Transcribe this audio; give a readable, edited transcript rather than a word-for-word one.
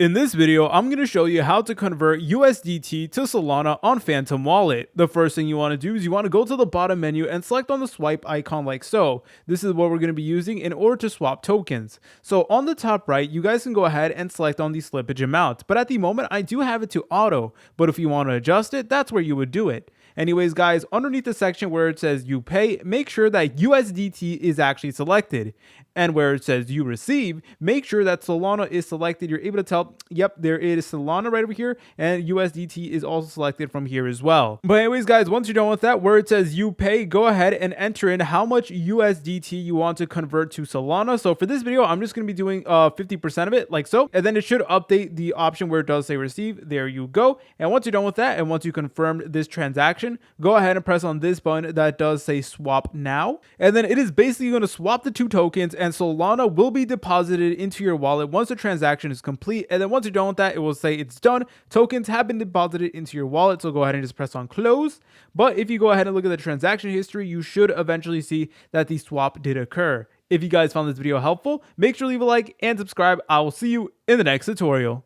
In this video, I'm going to show you how to convert USDT to Solana on Phantom Wallet. The first thing you want to do is you want to go to the bottom menu and select on the swipe icon like so. This is what we're going to be using in order to swap tokens. So on the top right, you guys can go ahead and select on the slippage amount. But at the moment, I do have it to auto. But if you want to adjust it, that's where you would do it. Anyways, guys, underneath the section where it says you pay, make sure that USDT is actually selected. And where it says you receive, make sure that Solana is selected. You're able to tell, yep, there is Solana right over here, and USDT is also selected from here as well. But anyways, guys, once you're done with that, where it says you pay, go ahead and enter in how much USDT you want to convert to Solana. So for this video, I'm just going to be doing 50% of it like so. And then it should update the option where it does say receive. There you go. And once you're done with that, and once you confirmed this transaction, go ahead and press on this button that does say swap now. And then it is basically going to swap the two tokens, and Solana will be deposited into your wallet once the transaction is complete. And then once you're done with that, it will say it's done. Tokens have been deposited into your wallet. So go ahead and just press on close. But if you go ahead and look at the transaction history, you should eventually see that the swap did occur. If you guys found this video helpful, make sure to leave a like and subscribe. I will see you in the next tutorial.